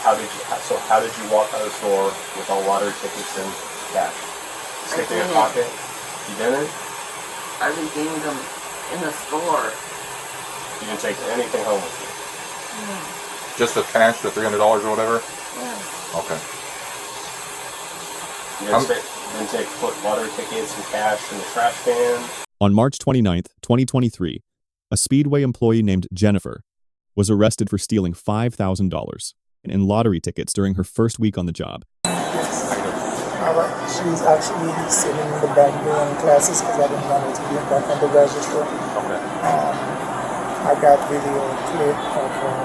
How did you walk out of the store with all lottery tickets and cash? Stick in your pocket? You didn't? I redeemed them in the store. You didn't take anything home with you? Just the cash, the $300 or whatever? Yeah. Okay. You didn't put lottery tickets and cash in the trash can? On March 29th, 2023, a Speedway employee named Jennifer was arrested for stealing $5,000 in lottery tickets during her first week on the job. She's actually sitting in the back doing classes because I didn't want her to be in back on the register. Okay. I got video clip of her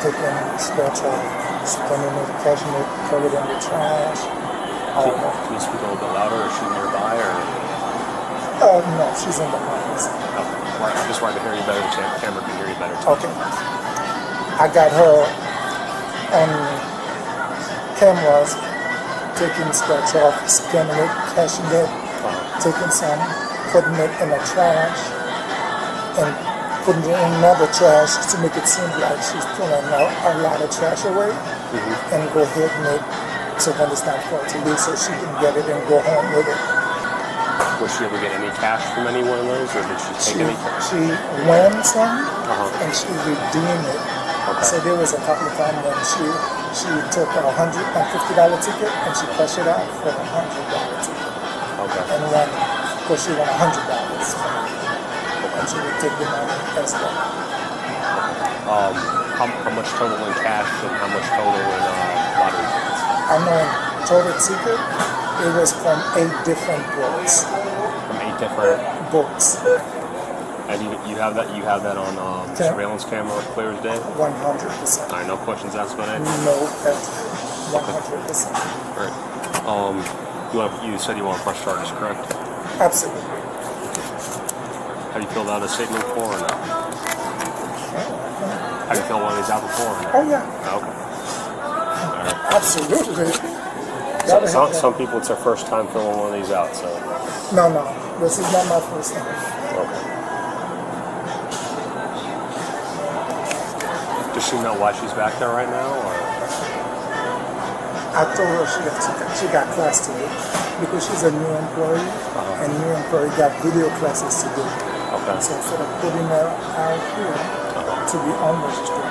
taking scratch off, spinning it, catching it, covered in the trash. Can you speak a little bit louder? Is she nearby or? No, she's in the office. Okay. I just wanted to hear you better. The camera can hear you better too. Okay. I got her on cameras taking scratch off, scanning it, cashing it, taking some, putting it in the trash, and putting it in another trash to make it seem like she's pulling out a lot of trash away, and go ahead and make so when it's time for her to leave, so she can get it and go home with it. Was she ever get any cash from any one of those, or did she take any cash? She won some, and she redeemed it. Okay. So there was a couple of times when she took a $150 ticket and she cashed it out for a $100 ticket. Okay. And then, of course, she won $100. And she would take the money as well. How much total in cash and how much total in lottery tickets? I know in total ticket, it was from 8 different books. From 8 different books. And you have that on surveillance camera clear as day? 100%. All right, no questions asked about it? No, that's 100%. All right. You said you want to press charges, correct? Absolutely. Have you filled out a statement before or not? Have you filled one of these out before or not? Oh, yeah. Oh, okay. All right. Absolutely. Some people, it's their first time filling one of these out, so. No. This is not my first time. Okay. Does she know why she's back there right now, or? I told her she got class to do because she's a new employee, and new employee got video classes to do. Okay. So instead of putting her out here to be on the street,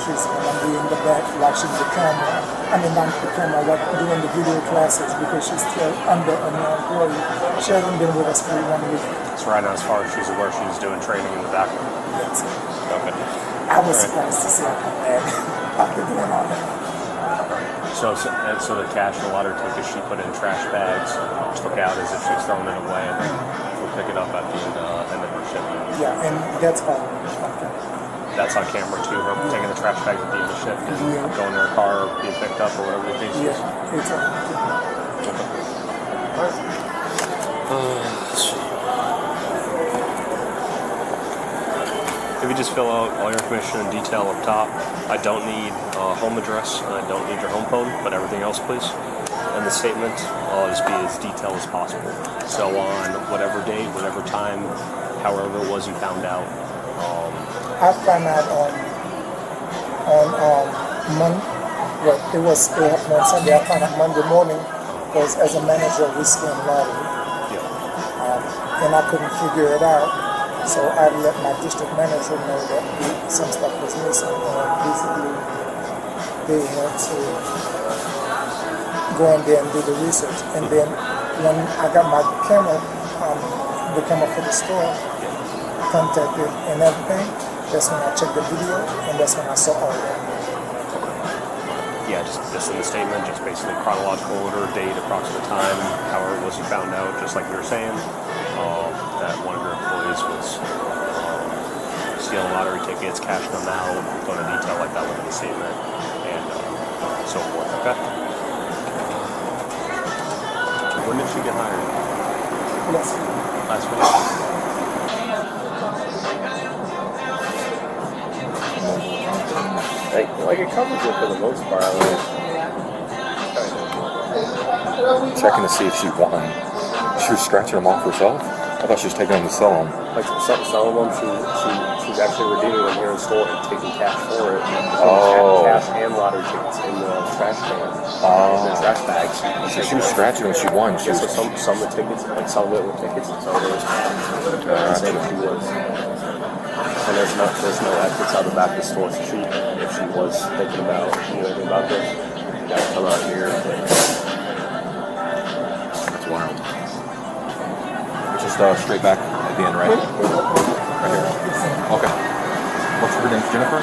she's gonna be in the back watching the camera. I mean, not the camera, like doing the video classes because she's still under a new employee. She hasn't been with us for 1 week. So right now, as far as she's aware, she's doing training in the background. Yes. Okay. I was surprised to see her come back after doing all that. So the cash and the lottery tickets she put in trash bags, took out as if she's throwing it away, and then we'll pick it up at the end of her shift. Yeah, and that's all. Okay. That's on camera too, her taking the trash bags at the end of the shift and going to her car or being picked up or whatever the case is. Yeah, it's all. Okay. All right. Let's see. If you just fill out all your information in detail up top. I don't need home address, and I don't need your home phone, but everything else, please. And the statement, I'll just be as detailed as possible. So on whatever date, whatever time, however it was you found out. I found out on Monday. Well, it happened on Sunday. I found out Monday morning because as a manager we scan lottery, and I couldn't figure it out. So I let my district manager know that some stuff was missing, and basically they had to go in there and do the research. And then when I got my camera, the camera for the store, contacted and everything, that's when I checked the video, and that's when I saw all that. Yeah, just in the statement, just basically chronological order, date, approximate time, however it was you found out, just like you were saying, that one of your employees was stealing lottery tickets, cashing them out, going into detail like that within the statement, and so forth, okay? When did she get hired? Last week. Like it covers it for the most part. Checking to see if she won. She was scratching them off herself. I thought she was taking them to sell them. Like some of them, she's actually redeeming them here in store and taking cash for it. Oh. Cash and lottery tickets in the trash can. In the trash bags. So she was scratching when she won. She Yeah, was. so some of the tickets, like some of it were tickets and some of it was cash. Same if she was. And there's no exits out the back of the store. So if she was thinking about anything about this, you gotta come out here. That's wild. It's just straight back at the end, right? Right here. Okay. What's her name? Jennifer?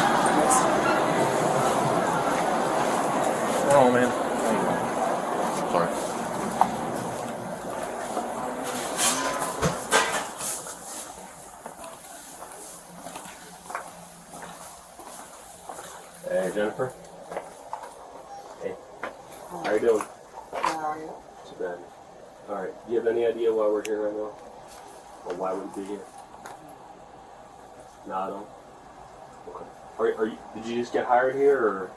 Oh man. Sorry. Hey, Jennifer. Hey. How you doing? How are you? Too bad. Alright, do you have any idea why we're here right now? Or why we'd be here? No, I don't. Okay. Are you, did you just get hired here, or?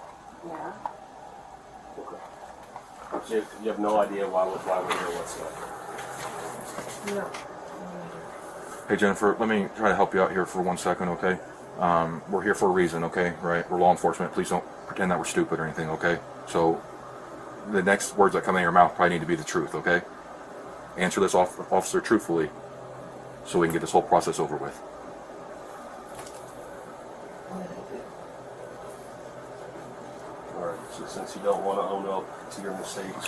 Yeah. Okay. So you have no idea why we're here whatsoever? No. Hey Jennifer, let me try to help you out here for 1 second, okay? We're here for a reason, okay? Right? We're law enforcement. Please don't pretend that we're stupid or anything, okay? So the next words that come out of your mouth probably need to be the truth, okay? Answer this officer truthfully so we can get this whole process over with. Alright, so since you don't want to own up to your mistakes,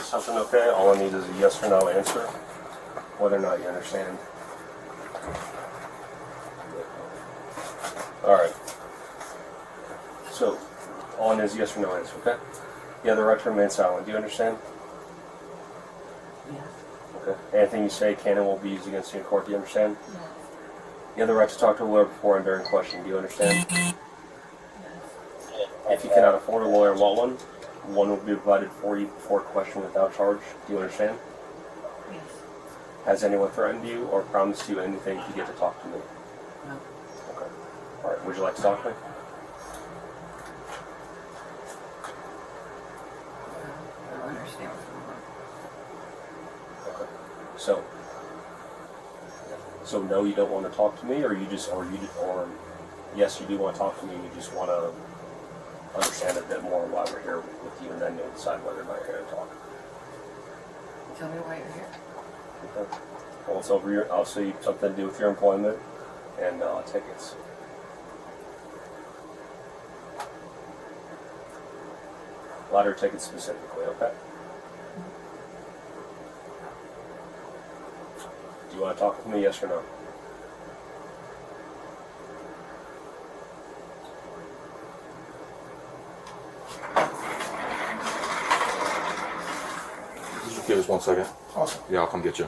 something okay? All I need is a yes or no answer, whether or not you understand. Alright. So, all I need is yes or no answer, okay? You have the right to remain silent. Do you understand? Yes. Okay. Anything you say can and will be used against you in court. Do you understand? Yes. You have the right to talk to a lawyer before and during question. Do you understand? Yes. If you cannot afford a lawyer and want one will be provided for you before question without charge. Do you understand? Yes. Has anyone threatened you or promised you anything to get to talk to me? No. Okay. Alright, would you like to talk to me? I don't understand what's going on. Okay. So no, you don't want to talk to me, or yes, you do want to talk to me. You just want to understand a bit more why we're here with you, and then you'll decide whether or not you're here to talk. Tell me why you're here. Okay. Well, it's over your. I'll see something to do with your employment and tickets. Lottery tickets specifically, okay? Do you want to talk with me, yes or no? Just give us 1 second. Awesome. Yeah, I'll come get you.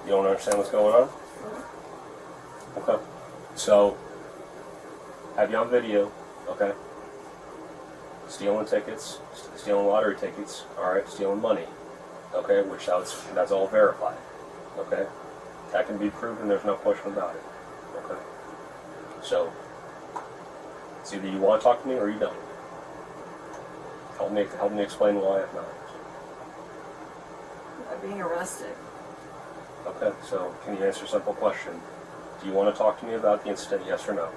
You don't understand what's going on? Okay. So, have you on video, okay? Stealing tickets, stealing lottery tickets, alright, stealing money, okay, which that's all verified, okay? That can be proven, there's no question about it, okay? So, it's either you want to talk to me or you don't. Help me explain why if not. I'm being arrested. Okay, so can you answer a simple question? Do you want to talk to me about the incident, yes or no?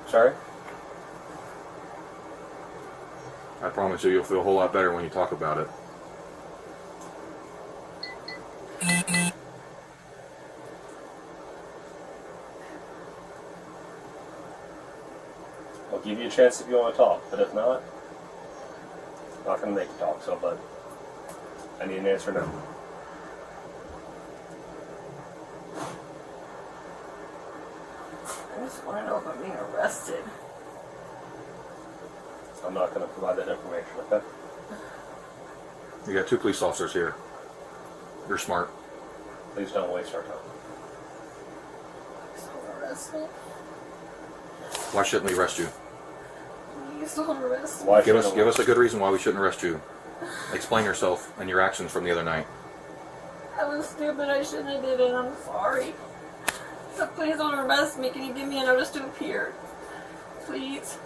Sorry? I promise you, you'll feel a whole lot better when you talk about it. I'll give you a chance if you want to talk, but if not, I'm not going to make you talk, but I need an answer now. I just want to know if I'm being arrested. I'm not going to provide that information, okay? You got 2 police officers here. You're smart. Please don't waste our time. Please don't arrest me. Why shouldn't we arrest you? Please don't arrest me. Why Give shouldn't us a good reason why we shouldn't arrest you. Explain yourself and your actions from the other night. I was stupid. I shouldn't have did it. I'm sorry. So please don't arrest me. Can you give me a notice to appear? Please.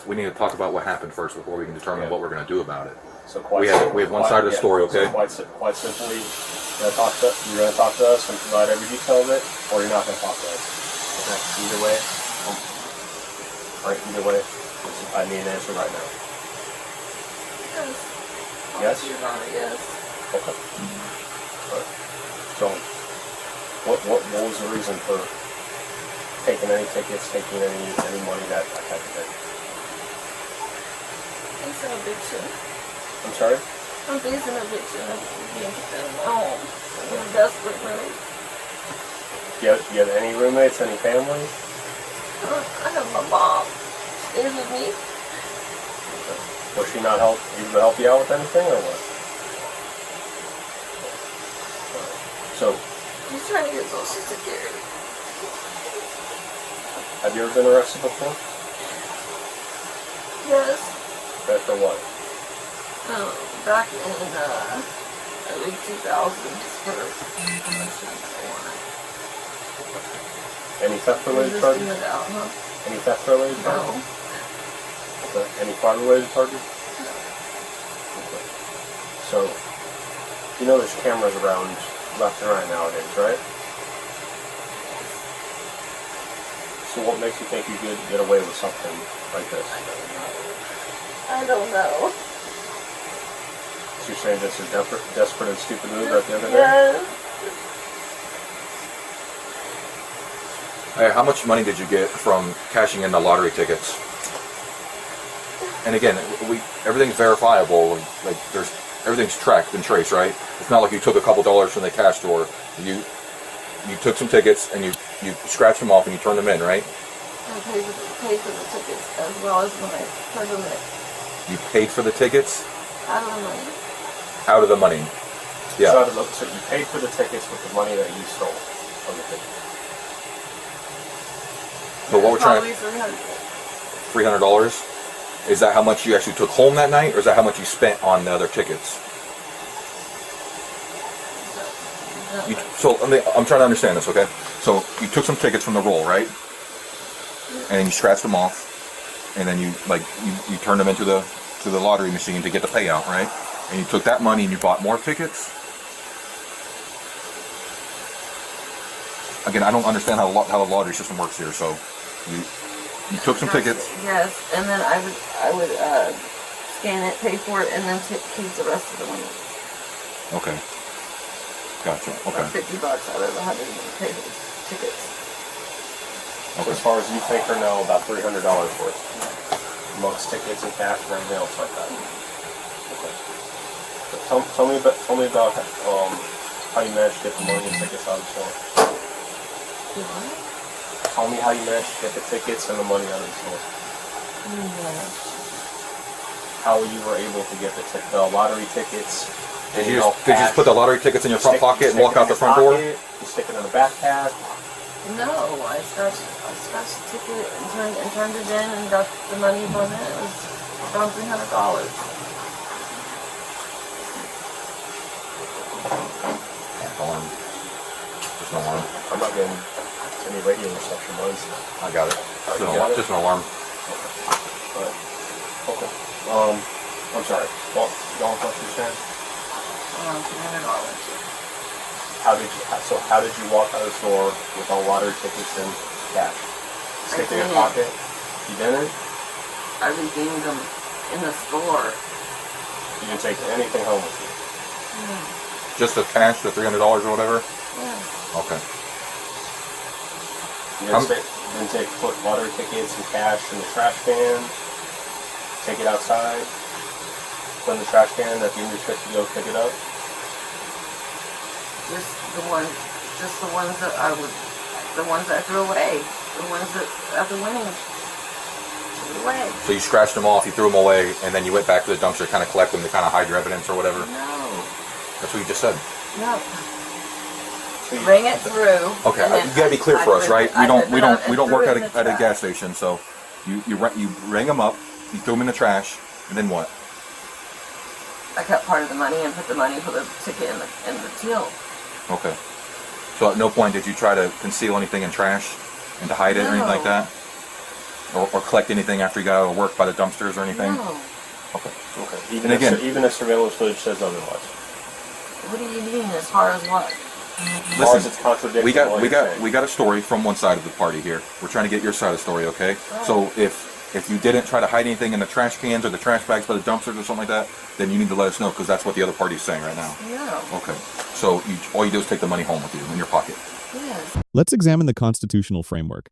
we need to talk about what happened first before we can determine what we're going to do about it. So We have one side of the story, okay? So quite simply, you're going to talk to us and provide every detail of it, or you're not going to talk to us. Okay. Either way. All right. Either way, I need an answer right now. Yes. Yes. Your Honor, yes. Okay. Right. So, what was the reason for taking any tickets, taking any money that type of thing? It's an eviction. I'm sorry? I'm facing eviction of being kicked out of my home. I'm in desperate mood. Do you have any roommates, any family? I have my mom. She stays with me. Was she not able to help you out with anything, or what? So, She's trying to get Social Security. have you ever been arrested before? Yes. Okay, for what? Back in early 2000s for promotion of Any theft-related warrant. charges? Resisting without, huh? Any theft-related No. charges? Okay. Any fraud-related charges? Okay. So, you know there's cameras around left and right nowadays, right? So what makes you think you could get away with something like this? I don't know. So you're saying this is desperate and stupid move at the end of the day? Yes. Hey, how much money did you get from cashing in the lottery tickets? And again, everything's verifiable. Like everything's tracked and traced, right? It's not like you took a couple dollars from the cash store. You took some tickets and you scratched them off and you turned them in, right? I paid for the tickets as well as when I turned them in. You paid for the tickets Out of the money. out of the money. Yeah. So you paid for the tickets with the money that you stole from the tickets. So what we're trying Probably $300. $300. Is that how much you actually took home that night, or is that how much you spent on the other tickets? I'm trying to understand this, okay? So you took some tickets from the roll, right? And then you scratched them off, and then you turned them into the lottery machine to get the payout, right? And you took that money and you bought more tickets. Again, I don't understand how the lottery system works here. So you took some tickets. Yes, and then I would scan it, pay for it, and then keep the rest of the money. Okay. Gotcha. Okay. Like $50 out of the 100 and pay for the tickets. So as far as you think or know, about $300 worth, amongst tickets and cash and everything else like that. Okay. So tell me about how you managed to get the money and tickets out of the store. Tell me how you managed to get the tickets and the money out of the store. How you were able to get the lottery tickets. Did you just put the lottery tickets in your front pocket and walk out the front door? You stick it in the backpack. No, I scratched the ticket and turned it in and got the money from it. It was around $300. Alarm. Just an alarm. I'm not getting any radio reception noise. I got it. Just an alarm. Okay. I'm sorry. Don't what you're saying. Around $300. How did you walk out of the store with all lottery tickets and cash? Stick in your pocket? You didn't? I redeemed them in the store. You didn't take anything home with you? Just the cash, the $300 or whatever? Yeah. Okay. You didn't put lottery tickets and cash in the trash can? Take it outside? Put in the trash can at the end of your trip to go pick it up? Just the ones that I threw away. The ones that after winning threw away. So you scratched them off, you threw them away, and then you went back to the dumpster to kind of collect them to kind of hide your evidence or whatever? No. That's what you just said. No. Bring it through. Okay, you gotta be clear for us, right? We don't work at a gas station, so you rang them up, you threw them in the trash, and then what? I kept part of the money and put the money for the ticket in the till. Okay. So at no point did you try to conceal anything in trash and to hide it or anything like that? or collect anything after you got out of work by the dumpsters or anything? No. Okay. Okay. And again- even if surveillance footage says otherwise. What do you mean as far as what? As far as it's contradicting we got what we you're got saying. we got a story from one side of the party here. We're trying to get your side of the story, okay? Right. So if you didn't try to hide anything in the trash cans or the trash bags by the dumpsters or something like that, then you need to let us know, because that's what the other party's saying right now. No. Okay. So all you do is take the money home with you in your pocket. Yes. Let's examine the constitutional framework.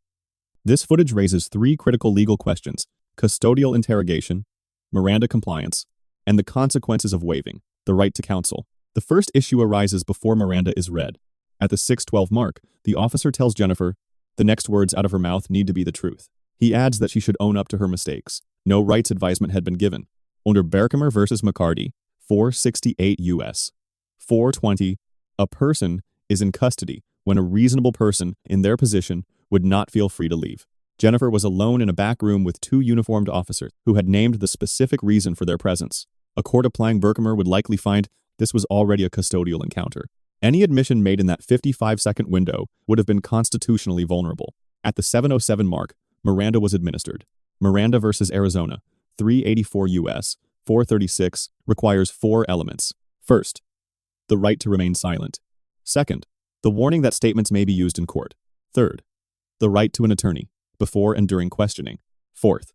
This footage raises three critical legal questions: custodial interrogation, Miranda compliance, and the consequences of waiving the right to counsel. The first issue arises before Miranda is read. At the 6:12 mark, the officer tells Jennifer the next words out of her mouth need to be the truth. He adds that she should own up to her mistakes. No rights advisement had been given. Under Berkemer versus McCarty, 468 U.S. 420, a person is in custody when a reasonable person in their position would not feel free to leave. Jennifer was alone in a back room with two uniformed officers who had named the specific reason for their presence. A court applying Berkemer would likely find this was already a custodial encounter. Any admission made in that 55-second window would have been constitutionally vulnerable. At the 7:07 mark, Miranda was administered. Miranda versus Arizona, 384 U.S. 436, requires four elements. First, the right to remain silent. Second, the warning that statements may be used in court. Third, the right to an attorney before and during questioning. Fourth,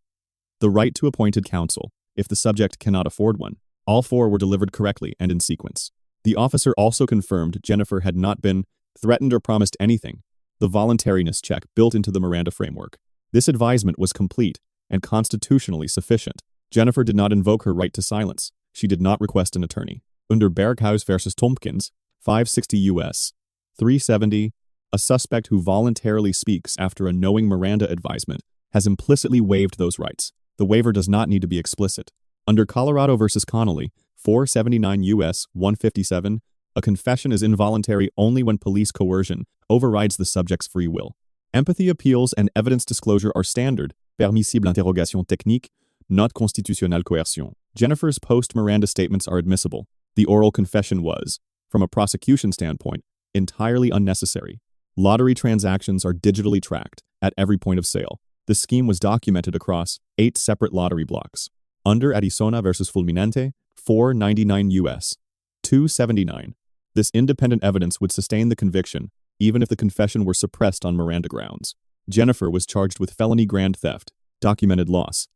the right to appointed counsel if the subject cannot afford one. All four were delivered correctly and in sequence. The officer also confirmed Jennifer had not been threatened or promised anything, the voluntariness check built into the Miranda framework. This advisement was complete and constitutionally sufficient. Jennifer did not invoke her right to silence. She did not request an attorney. Under Berghaus versus Tompkins, 560 U.S. 370, a suspect who voluntarily speaks after a knowing Miranda advisement has implicitly waived those rights. The waiver does not need to be explicit. Under Colorado versus Connelly, 479 U.S. 157, a confession is involuntary only when police coercion overrides the subject's free will. Empathy appeals and evidence disclosure are standard, permissible interrogation technique, not constitutionnelle coercion. Jennifer's post-Miranda statements are admissible. The oral confession was, from a prosecution standpoint, entirely unnecessary. Lottery transactions are digitally tracked at every point of sale. The scheme was documented across 8 separate lottery blocks. Under Arizona versus Fulminante, 499 U.S. 279, this independent evidence would sustain the conviction even if the confession were suppressed on Miranda grounds. Jennifer was charged with felony grand theft, documented loss,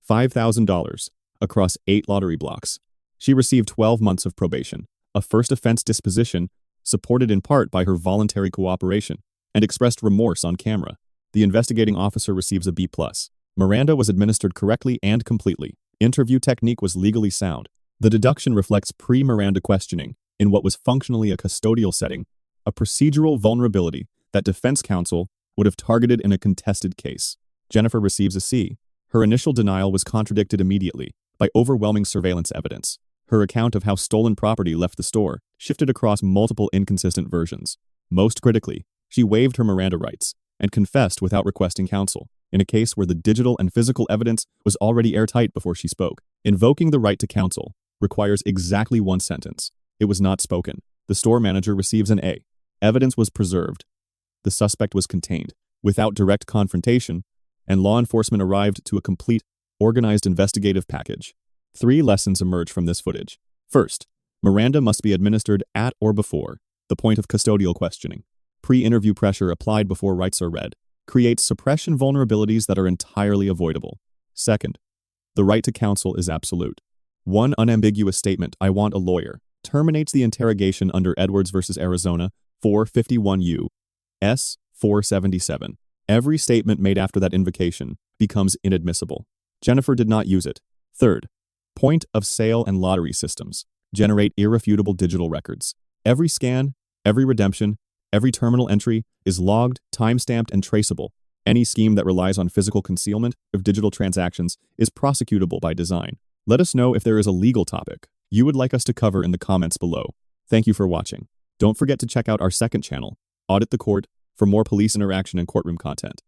$5,000, across 8 lottery blocks. She received 12 months of probation, a first offense disposition supported in part by her voluntary cooperation, and expressed remorse on camera. The investigating officer receives a B+. Miranda was administered correctly and completely. Interview technique was legally sound. The deduction reflects pre-Miranda questioning in what was functionally a custodial setting, a procedural vulnerability that defense counsel would have targeted in a contested case. Jennifer receives a C. Her initial denial was contradicted immediately by overwhelming surveillance evidence. Her account of how stolen property left the store shifted across multiple inconsistent versions. Most critically, she waived her Miranda rights and confessed without requesting counsel, in a case where the digital and physical evidence was already airtight before she spoke. Invoking the right to counsel requires exactly one sentence. It was not spoken. The store manager receives an A. Evidence was preserved. The suspect was contained, without direct confrontation, and law enforcement arrived to a complete, organized investigative package. 3 lessons emerge from this footage. First, Miranda must be administered at or before the point of custodial questioning. Pre-interview pressure applied before rights are read creates suppression vulnerabilities that are entirely avoidable. Second, the right to counsel is absolute. One unambiguous statement, "I want a lawyer," terminates the interrogation under Edwards versus Arizona, 451 U.S. 477. Every statement made after that invocation becomes inadmissible. Jennifer did not use it. Third, point of sale and lottery systems generate irrefutable digital records. Every scan, every redemption, every terminal entry is logged, timestamped, and traceable. Any scheme that relies on physical concealment of digital transactions is prosecutable by design. Let us know if there is a legal topic you would like us to cover in the comments below. Thank you for watching. Don't forget to check out our second channel, Audit the Court, for more police interaction and courtroom content.